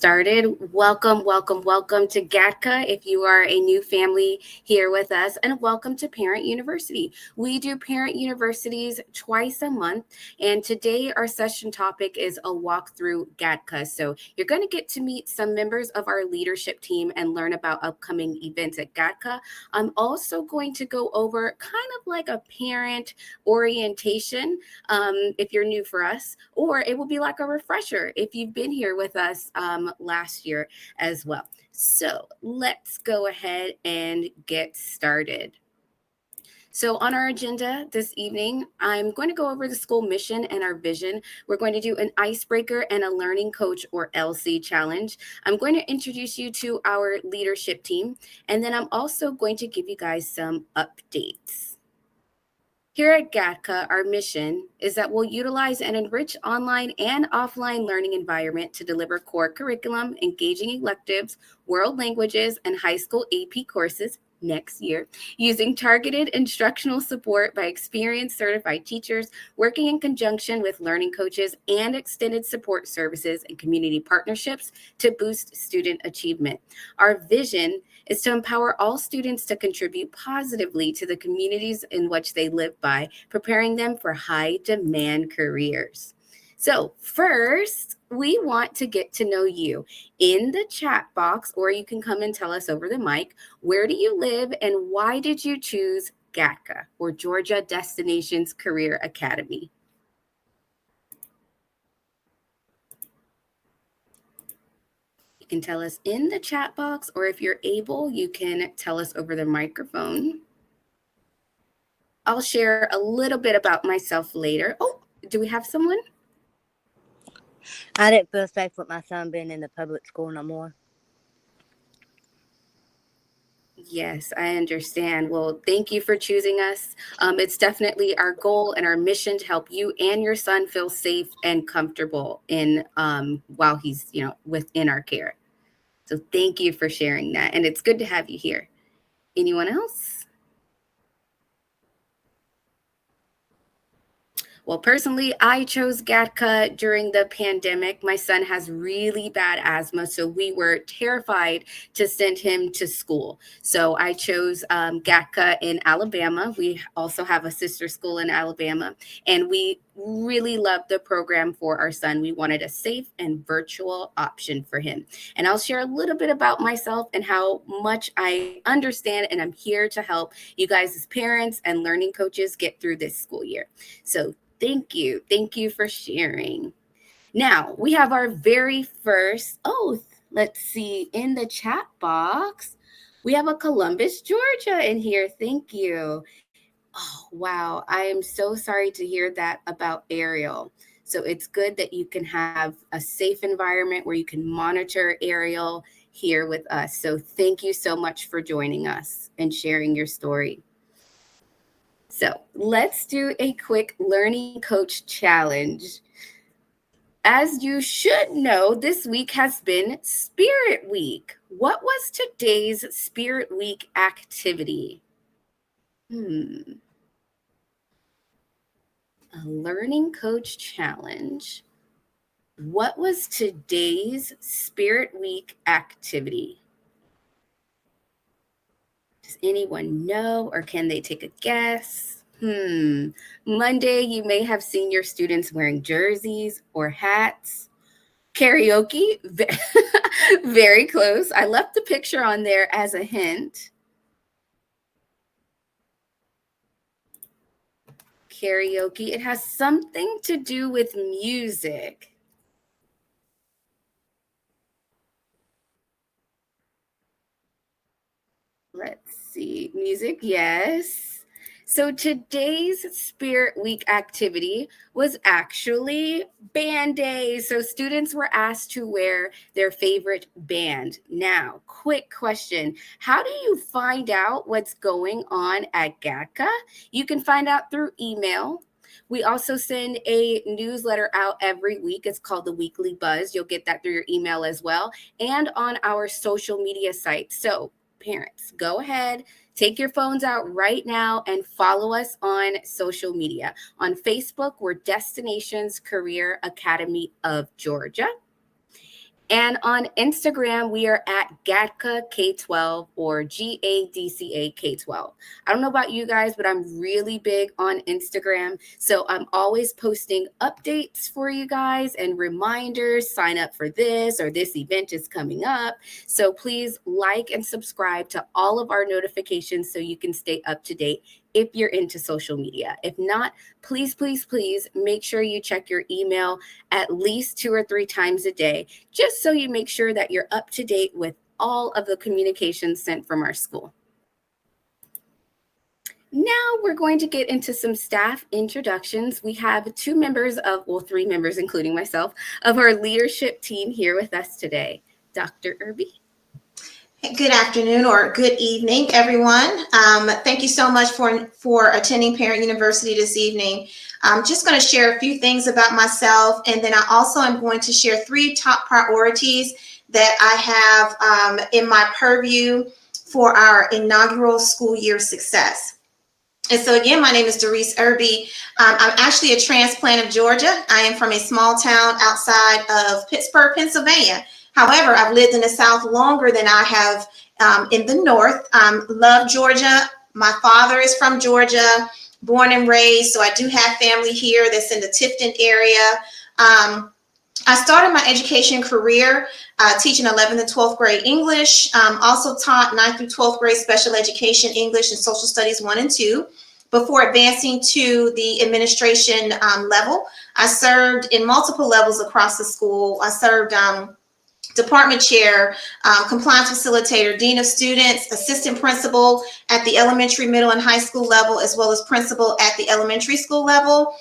started. Welcome to GADCA if you are a new family here with us, and welcome to Parent University. We do Parent Universities twice a month, and today our session topic is a walk through GADCA. So you're going to get to meet some members of our leadership team and learn about upcoming events at GADCA. I'm also going to go over kind of like a parent orientation if you're new for us, or it will be like a refresher if you've been here with us last year as well. So let's go ahead and get started. So on our agenda this evening, I'm going to go over the school mission and our vision. We're going to do an icebreaker and a learning coach or LC challenge. I'm going to introduce you to our leadership team, and then I'm also going to give you guys some updates. Here at GADCA, our mission is that we'll utilize an enriched online and offline learning environment to deliver core curriculum, engaging electives, world languages, and high school AP courses next year, using targeted instructional support by experienced certified teachers, working in conjunction with learning coaches and extended support services and community partnerships to boost student achievement. Our vision is to empower all students to contribute positively to the communities in which they live by, preparing them for high demand careers. So first, we want to get to know you. In the chat box, or you can come and tell us over the mic, where do you live and why did you choose GADCA, or Georgia Destinations Career Academy? You can tell us in the chat box, or if you're able, you can tell us over the microphone. I'll share a little bit about myself later. Oh, do we have someone? I didn't feel safe with my son being in the public school no more. Yes, I understand. Well, thank you for choosing us. It's definitely our goal and our mission to help you and your son feel safe and comfortable in while he's, within our care. So thank you for sharing that. And it's good to have you here. Anyone else? Well, personally, I chose GADCA during the pandemic. My son has really bad asthma, so we were terrified to send him to school. So I chose GADCA in Alabama. We also have a sister school in Alabama, and we really loved the program for our son. We wanted a safe and virtual option for him. And I'll share a little bit about myself and how much I understand, and I'm here to help you guys as parents and learning coaches get through this school year. So thank you. Thank you for sharing. Now, we have our very first oath. Let's see, in the chat box, we have a Columbus, Georgia in here. Thank you. Oh, wow. I am so sorry to hear that about Ariel. So it's good that you can have a safe environment where you can monitor Ariel here with us. So thank you so much for joining us and sharing your story. So let's do a quick learning coach challenge. As you should know, this week has been Spirit Week. What was today's Spirit Week activity? A learning coach challenge. What was today's Spirit Week activity? Does anyone know, or can they take a guess? Monday, you may have seen your students wearing jerseys or hats. Karaoke, very close. I left the picture on there as a hint. Karaoke, it has something to do with music. Let's see, music, yes. So today's Spirit Week activity was actually band day. So students were asked to wear their favorite band. Now, quick question. How do you find out what's going on at GADCA? You can find out through email. We also send a newsletter out every week. It's called the Weekly Buzz. You'll get that through your email as well, and on our social media site. So parents, go ahead, take your phones out right now and follow us on social media. On Facebook, we're Destinations Career Academy of Georgia. And on Instagram, we are at GADCA K12 or GADCA K12. I don't know about you guys, but I'm really big on Instagram. So I'm always posting updates for you guys and reminders. Sign up for this, or this event is coming up. So please like and subscribe to all of our notifications so you can stay up to date if you're into social media. If not, please, please, please make sure you check your email at least 2 or 3 times a day, just so you make sure that you're up to date with all of the communications sent from our school. Now we're going to get into some staff introductions. We have 3 members, including myself, of our leadership team here with us today. Dr. Irby. Good afternoon or good evening, everyone. Thank you so much for attending Parent University this evening. I'm just going to share a few things about myself, and then I also am going to share 3 top priorities that I have in my purview for our inaugural school year success. And so again, my name is Doris Irby. I'm actually a transplant of Georgia. I am from a small town outside of Pittsburgh, Pennsylvania. However, I've lived in the South longer than I have in the North. Love Georgia. My father is from Georgia, born and raised. So I do have family here that's in the Tifton area. I started my education career teaching 11th and 12th grade English. Also taught 9th through 12th grade special education English and social studies 1 and 2. Before advancing to the administration level, I served in multiple levels across the school. I served department chair, compliance facilitator, dean of students, assistant principal at the elementary, middle, and high school level, as well as principal at the elementary school level,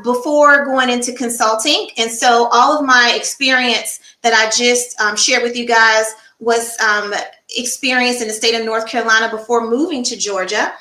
before going into consulting. And so all of my experience that I just shared with you guys was experience in the state of North Carolina before moving to Georgia.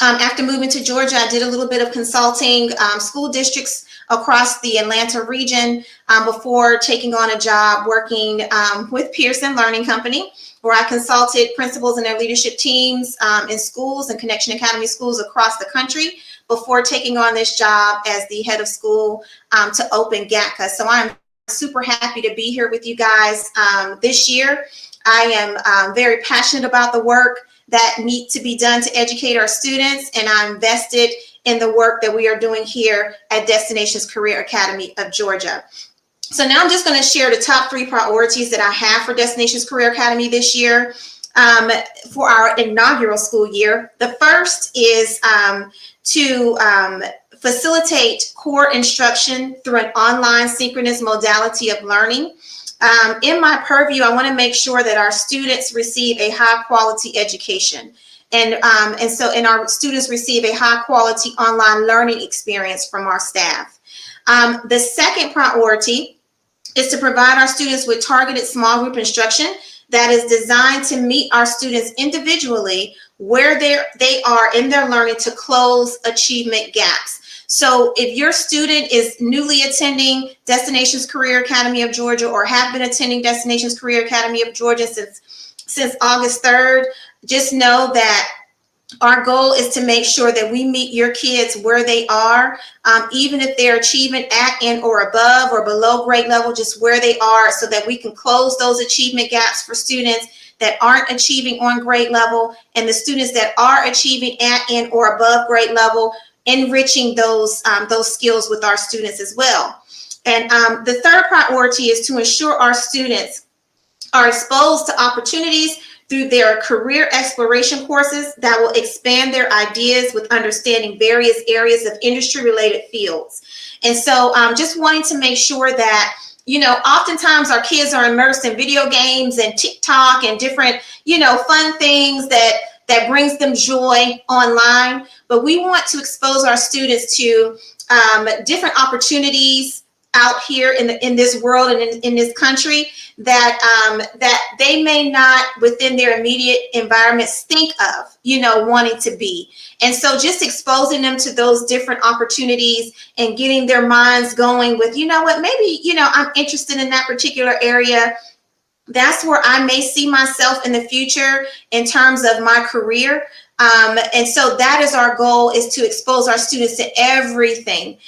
After moving to Georgia, I did a little bit of consulting, school districts across the Atlanta region before taking on a job working with Pearson Learning Company, where I consulted principals and their leadership teams in schools and Connection Academy schools across the country before taking on this job as the head of school to open GADCA. So I'm super happy to be here with you guys this year. I am very passionate about the work that need to be done to educate our students, and I'm invested in the work that we are doing here at Destinations Career Academy of Georgia. So now I'm just going to share the top 3 priorities that I have for Destinations Career Academy this year for our inaugural school year. The first is to facilitate core instruction through an online synchronous modality of learning. In my purview, I want to make sure that our students receive a high quality education. And our students receive a high quality online learning experience from our staff. The second priority is to provide our students with targeted small group instruction that is designed to meet our students individually where they are in their learning to close achievement gaps. So if your student is newly attending Destinations Career Academy of Georgia or have been attending Destinations Career Academy of Georgia since August 3rd, just know that our goal is to make sure that we meet your kids where they are, even if they're achieving at and or above or below grade level, just where they are, so that we can close those achievement gaps for students that aren't achieving on grade level, and the students that are achieving at and or above grade level, enriching those skills with our students as well. And the third priority is to ensure our students are exposed to opportunities through their career exploration courses that will expand their ideas with understanding various areas of industry-related fields. And so just wanting to make sure that, oftentimes our kids are immersed in video games and TikTok and different, fun things that brings them joy online. But we want to expose our students to different opportunities out here in this world and in this country that they may not within their immediate environments think of, wanting to be. And so just exposing them to those different opportunities and getting their minds going with, maybe, I'm interested in that particular area. That's where I may see myself in the future in terms of my career. And so that is our goal, is to expose our students to everything,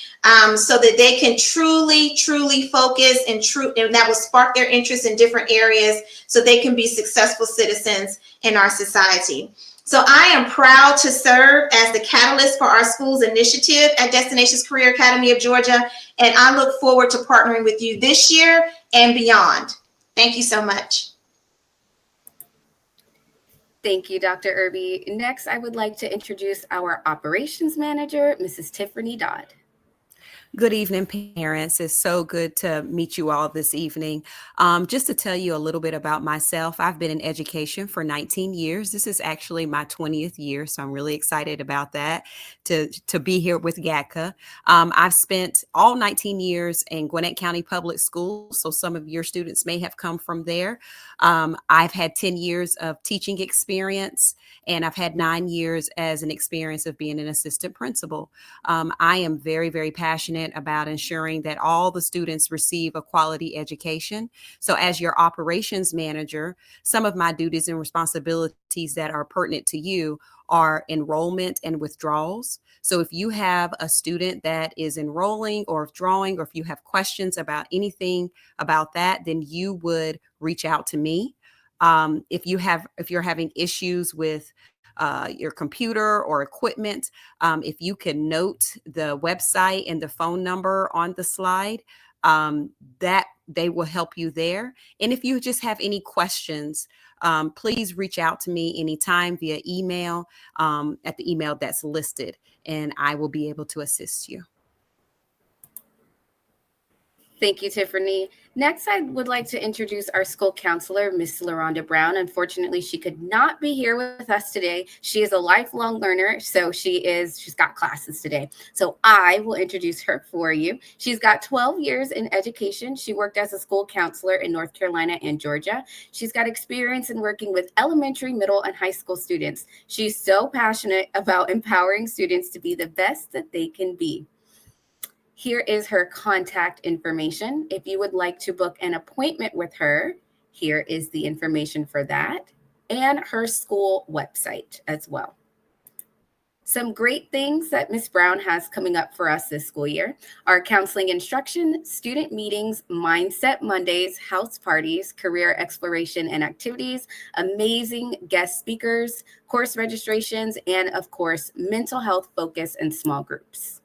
so that they can truly focus and that will spark their interest in different areas so they can be successful citizens in our society. So I am proud to serve as the catalyst for our school's initiative at Destinations Career Academy of Georgia, and I look forward to partnering with you this year and beyond. Thank you so much. Thank you, Dr. Irby. Next, I would like to introduce our operations manager, Mrs. Tiffany Dodd. Good evening, parents. It's so good to meet you all this evening. Just to tell you a little bit about myself, I've been in education for 19 years. This is actually my 20th year, so I'm really excited about that, to be here with GADCA. I've spent all 19 years in Gwinnett County Public Schools, so some of your students may have come from there. I've had 10 years of teaching experience, and I've had 9 years as an experience of being an assistant principal. I am very passionate about ensuring that all the students receive a quality education. So as your operations manager, some of my duties and responsibilities that are pertinent to you are enrollment and withdrawals. So if you have a student that is enrolling or withdrawing, or if you have questions about anything about that, then you would reach out to me. If you're having issues with your computer or equipment, if you can note the website and the phone number on the slide, that they will help you there. And if you just have any questions, please reach out to me anytime via email, at the email that's listed, and I will be able to assist you. Thank you, Tiffany. Next, I would like to introduce our school counselor, Miss LaRonda Brown. Unfortunately, she could not be here with us today. She is a lifelong learner, so she's got classes today. So I will introduce her for you. She's got 12 years in education. She worked as a school counselor in North Carolina and Georgia. She's got experience in working with elementary, middle, and high school students. She's so passionate about empowering students to be the best that they can be. Here is her contact information. If you would like to book an appointment with her, here is the information for that, and her school website as well. Some great things that Ms. Brown has coming up for us this school year are counseling instruction, student meetings, Mindset Mondays, house parties, career exploration and activities, amazing guest speakers, course registrations, and of course, mental health focus and small groups.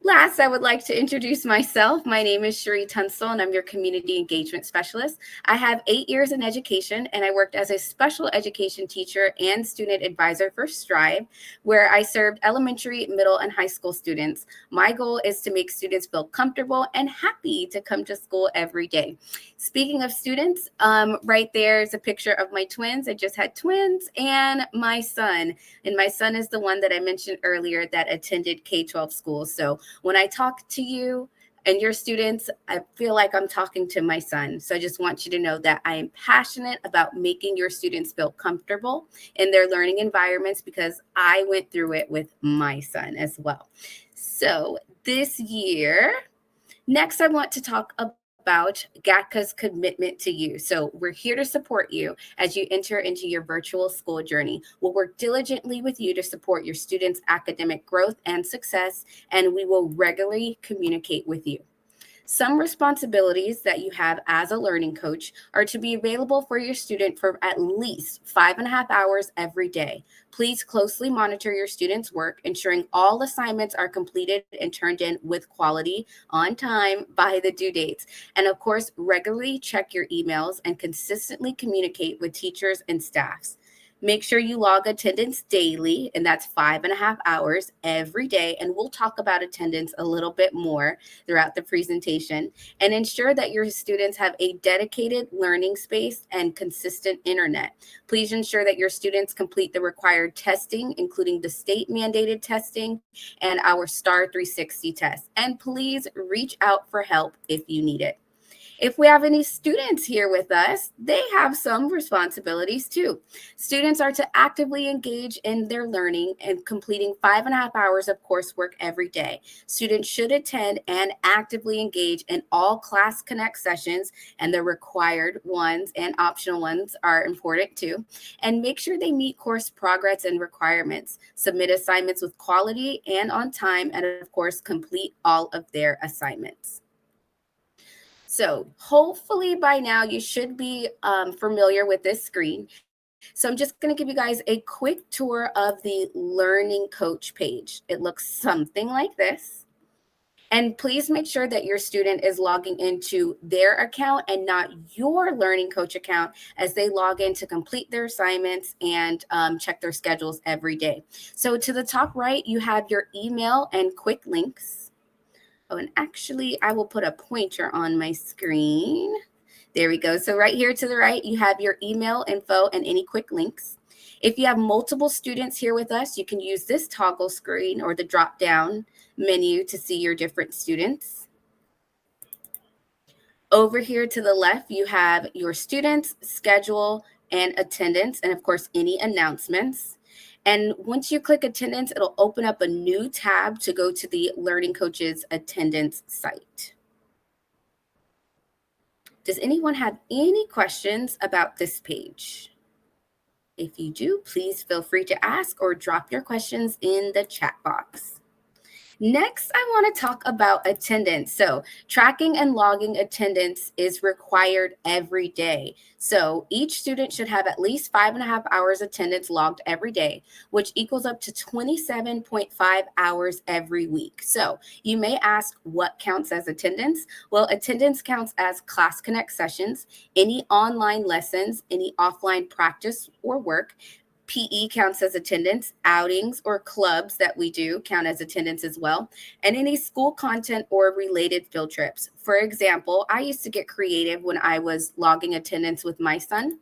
Last, I would like to introduce myself. My name is Sheree Tunstall, and I'm your Community Engagement Specialist. I have 8 years in education, and I worked as a special education teacher and student advisor for Strive, where I served elementary, middle, and high school students. My goal is to make students feel comfortable and happy to come to school every day. Speaking of students, right there is a picture of my twins. I just had twins, and my son. And my son is the one that I mentioned earlier that attended K-12 schools. So when I talk to you and your students, I feel like I'm talking to my son. So I just want you to know that I am passionate about making your students feel comfortable in their learning environments, because I went through it with my son as well. So this year, next I want to talk about GADCA's commitment to you. So we're here to support you as you enter into your virtual school journey. We'll work diligently with you to support your students' academic growth and success, and we will regularly communicate with you. Some responsibilities that you have as a learning coach are to be available for your student for at least 5.5 hours every day. Please closely monitor your students' work, ensuring all assignments are completed and turned in with quality on time by the due dates. And of course, regularly check your emails and consistently communicate with teachers and staffs. Make sure you log attendance daily, and that's 5.5 hours every day. And we'll talk about attendance a little bit more throughout the presentation. And ensure that your students have a dedicated learning space and consistent internet. Please ensure that your students complete the required testing, including the state mandated testing and our STAR 360 test. And please reach out for help if you need it. If we have any students here with us, they have some responsibilities too. Students are to actively engage in their learning and completing 5.5 hours of coursework every day. Students should attend and actively engage in all Class Connect sessions, and the required ones and optional ones are important too. And make sure they meet course progress and requirements, submit assignments with quality and on time, and of course, complete all of their assignments. So hopefully by now you should be familiar with this screen. So I'm just going to give you guys a quick tour of the Learning Coach page. It looks something like this. And please make sure that your student is logging into their account and not your Learning Coach account as they log in to complete their assignments and check their schedules every day. So to the top right, you have your email and quick links. Oh, and actually, I will put a pointer on my screen. There we go. So right here to the right, you have your email info and any quick links. If you have multiple students here with us, you can use this toggle screen or the drop-down menu to see your different students. Over here to the left, you have your students, schedule, and attendance, and of course, any announcements. And once you click attendance, it'll open up a new tab to go to the Learning Coaches attendance site. Does anyone have any questions about this page? If you do, please feel free to ask or drop your questions in the chat box. Next, I want to talk about attendance. So tracking and logging attendance is required every day. So each student should have at least 5.5 hours attendance logged every day, which equals up to 27.5 hours every week. So you may ask, what counts as attendance? Well, attendance counts as Class Connect sessions, any online lessons, any offline practice or work. PE counts as attendance, outings or clubs that we do count as attendance as well, and any school content or related field trips. For example, I used to get creative when I was logging attendance with my son,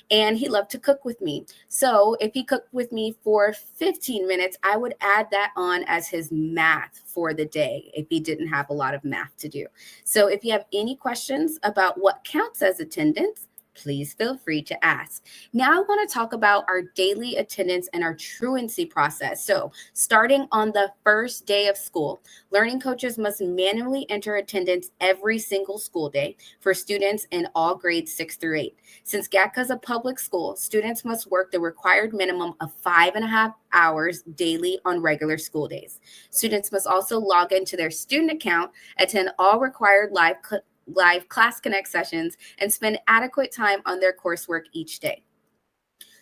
and he loved to cook with me. So if he cooked with me for 15 minutes, I would add that on as his math for the day if he didn't have a lot of math to do. So if you have any questions about what counts as attendance, please feel free to ask. Now I want to talk about our daily attendance and our truancy process. So starting on the first day of school, learning coaches must manually enter attendance every single school day for students in all grades 6 through 8. Since GADCA is a public school, students must work the required minimum of 5.5 hours daily on regular school days. Students must also log into their student account, attend all required live Class Connect sessions, and spend adequate time on their coursework each day.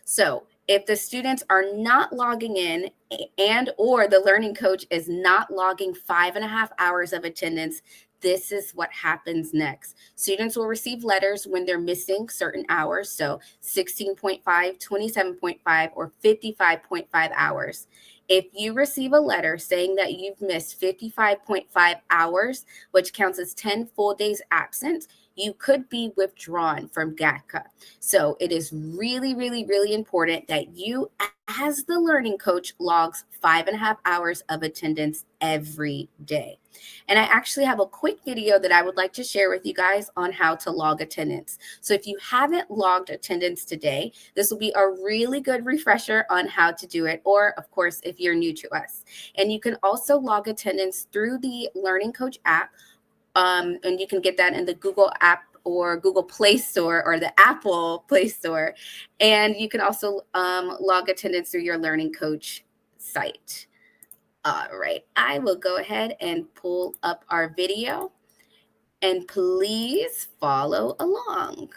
So if the students are not logging in and or the learning coach is not logging 5.5 hours of attendance, this is what happens next. Students will receive letters when they're missing certain hours, so 16.5, 27.5, or 55.5 hours. If you receive a letter saying that you've missed 55.5 hours, which counts as 10 full days absent, you could be withdrawn from GADCA. So it is really, really, really important that you, as the learning coach, logs 5.5 hours of attendance every day. And I actually have a quick video that I would like to share with you guys on how to log attendance. So if you haven't logged attendance today, this will be a really good refresher on how to do it, or of course, if you're new to us. And you can also log attendance through the Learning Coach app, and you can get that in the Google app or Google Play Store or the Apple Play Store. And you can also log attendance through your Learning Coach site. All right, I will go ahead and pull up our video, and please follow along.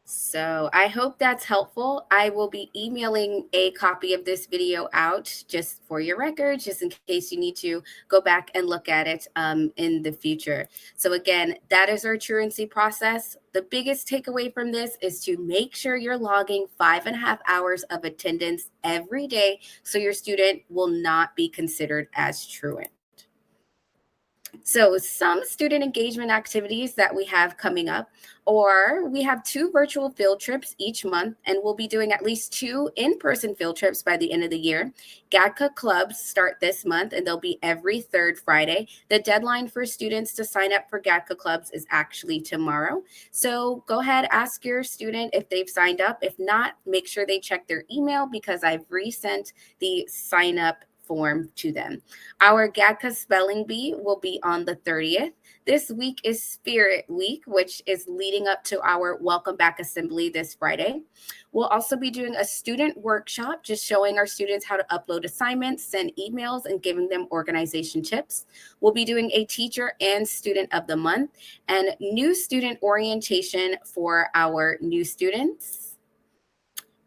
So I hope that's helpful. I will be emailing a copy of this video out just for your records, just in case you need to go back and look at it in the future. So again, that is our truancy process. The biggest takeaway from this is to make sure you're logging 5.5 hours of attendance every day so your student will not be considered as truant. So some student engagement activities that we have coming up, or we have 2 virtual field trips each month, and we'll be doing at least 2 in-person field trips by the end of the year. GADCA clubs start this month, and they'll be every 3rd Friday. The deadline for students to sign up for GADCA clubs is actually tomorrow. So go ahead, ask your student if they've signed up. If not, make sure they check their email because I've resent the sign up form to them. Our GADCA spelling bee will be on the 30th. This week is Spirit Week, which is leading up to our Welcome Back Assembly this Friday. We'll also be doing a student workshop, just showing our students how to upload assignments, send emails, and giving them organization tips. We'll be doing a teacher and student of the month and new student orientation for our new students.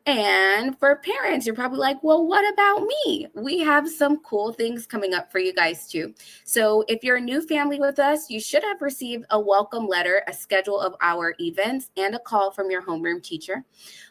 And for parents, you're probably like, well, what about me? We have some cool things coming up for you guys too. So if you're a new family with us, you should have received a welcome letter, a schedule of our events, and a call from your homeroom teacher.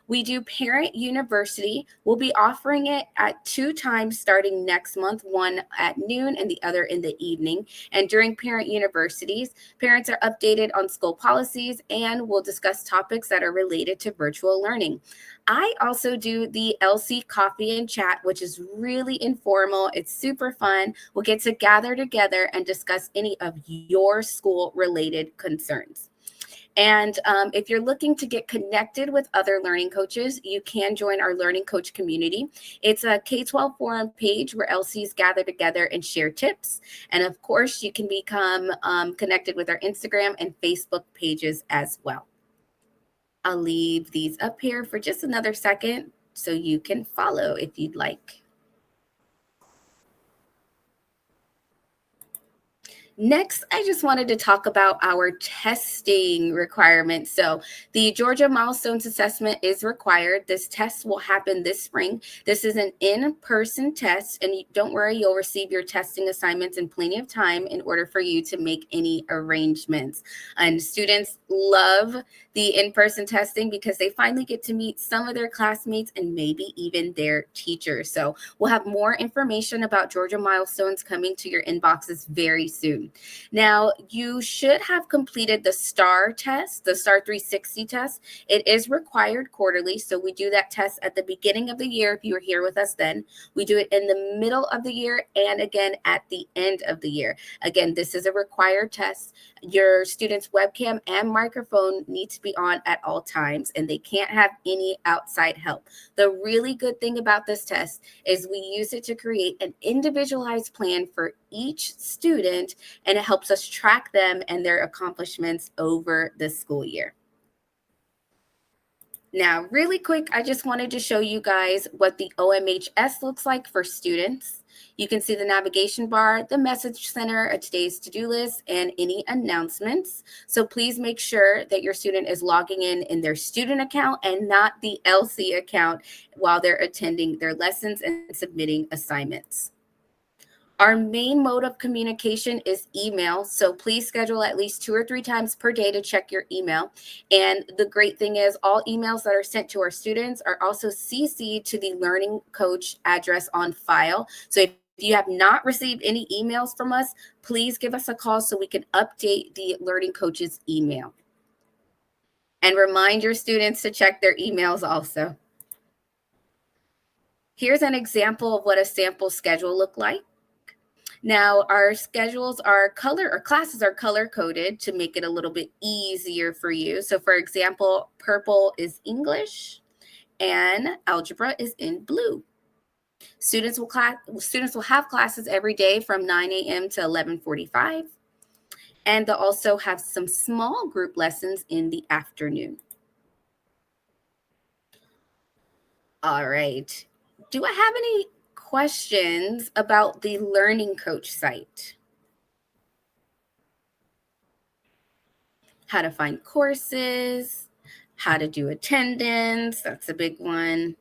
We do Parent University. We'll be offering it at 2 times starting next month, one at noon and the other in the evening. And during Parent Universities, parents are updated on school policies and we'll discuss topics that are related to virtual learning. I also do the LC Coffee and Chat, which is really informal. It's super fun. We'll get to gather together and discuss any of your school-related concerns. And if you're looking to get connected with other learning coaches, you can join our learning coach community. It's a K-12 forum page where LCs gather together and share tips. And of course, you can become connected with our Instagram and Facebook pages as well. I'll leave these up here for just another second so you can follow if you'd like. Next, I just wanted to talk about our testing requirements. So the Georgia Milestones Assessment is required. This test will happen this spring. This is an in-person test, and don't worry, you'll receive your testing assignments in plenty of time in order for you to make any arrangements. And students love the in-person testing because they finally get to meet some of their classmates and maybe even their teachers. So we'll have more information about Georgia Milestones coming to your inboxes very soon. Now, you should have completed the STAR test, the STAR 360 test. It is required quarterly, so we do that test at the beginning of the year if you were here with us then. We do it in the middle of the year and again at the end of the year. Again, this is a required test. Your student's webcam and microphone need to be on at all times, and they can't have any outside help. The really good thing about this test is we use it to create an individualized plan for each student, and it helps us track them and their accomplishments over the school year. Now, really quick, I just wanted to show you guys what the OMHS looks like for students. You can see the navigation bar, the message center, a today's to-do list, and any announcements. So please make sure that your student is logging in their student account and not the LC account while they're attending their lessons and submitting assignments. Our main mode of communication is email, so please schedule at least 2 or 3 times per day to check your email. And the great thing is all emails that are sent to our students are also CC'd to the learning coach address on file. So if you have not received any emails from us, please give us a call so we can update the learning coach's email. And remind your students to check their emails also. Here's an example of what a sample schedule looked like. Now, our schedules are classes are color coded to make it a little bit easier for you. So for example, purple is English and algebra is in blue. Students will have classes every day from 9 a.m. to 11:45. And they'll also have some small group lessons in the afternoon. All right. Do I have any questions about the Learning Coach site? How to find courses, how to do attendance. That's a big one.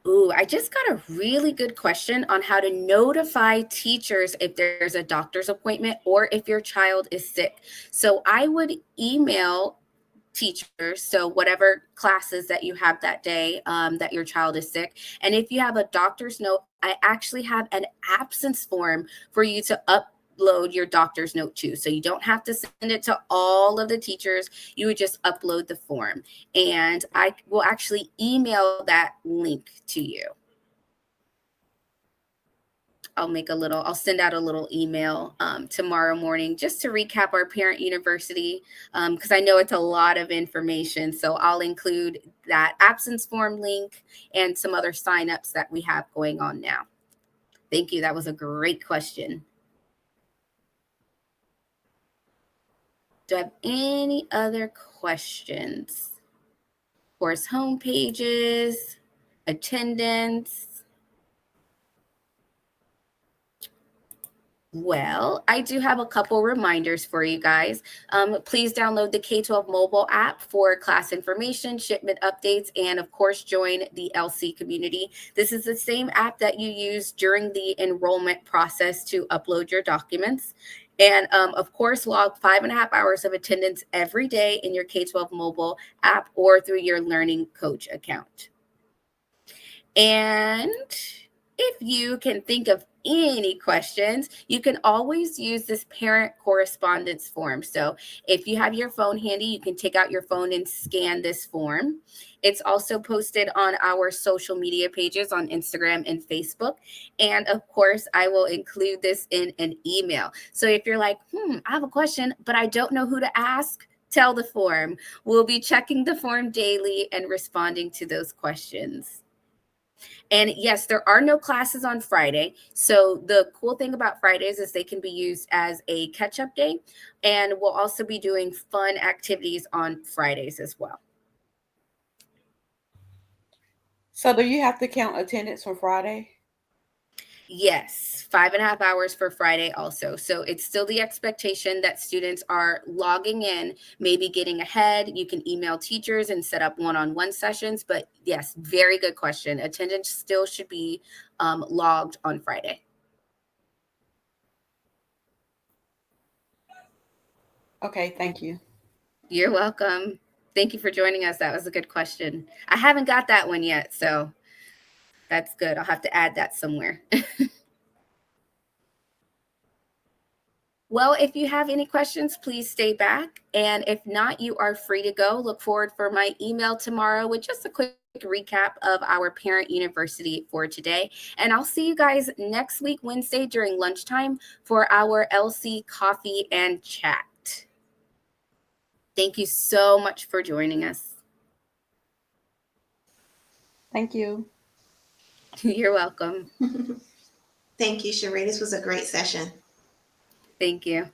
Ooh, I just got a really good question on how to notify teachers if there's a doctor's appointment or if your child is sick. So I would email teachers, so whatever classes that you have that day, that your child is sick. And if you have a doctor's note, I actually have an absence form for you to upload your doctor's note to. So you don't have to send it to all of the teachers. You would just upload the form. And I will actually email that link to you. I'll send out a little email tomorrow morning just to recap our parent university, because I know it's a lot of information. So I'll include that absence form link and some other signups that we have going on now. Thank you. That was a great question. Do I have any other questions? Course home pages, attendance. Well, I do have a couple reminders for you guys. Please download the K-12 mobile app for class information, shipment updates, and of course, join the LC community. This is the same app that you use during the enrollment process to upload your documents. And of course, log 5.5 hours of attendance every day in your K-12 mobile app or through your Learning Coach account. And if you can think of any questions, you can always use this parent correspondence form. So if you have your phone handy, you can take out your phone and scan this form. It's also posted on our social media pages on Instagram and Facebook. And of course, I will include this in an email. So if you're like, I have a question, but I don't know who to ask, tell the form. We'll be checking the form daily and responding to those questions. And yes, there are no classes on Friday. So the cool thing about Fridays is they can be used as a catch-up day. And we'll also be doing fun activities on Fridays as well. So do you have to count attendance for Friday? Yes, 5.5 hours for Friday also. So it's still the expectation that students are logging in, maybe getting ahead. You can email teachers and set up one-on-one sessions. But yes, very good question. Attendance still should be logged on Friday. Okay, thank you. You're welcome. Thank you for joining us. That was a good question. I haven't got that one yet, so that's good. I'll have to add that somewhere. Well, if you have any questions, please stay back. And if not, you are free to go. Look forward for my email tomorrow with just a quick recap of our parent university for today. And I'll see you guys next week, Wednesday, during lunchtime for our LC coffee and chat. Thank you so much for joining us. Thank you. You're welcome. Thank you, Sheree. This was a great session. Thank you.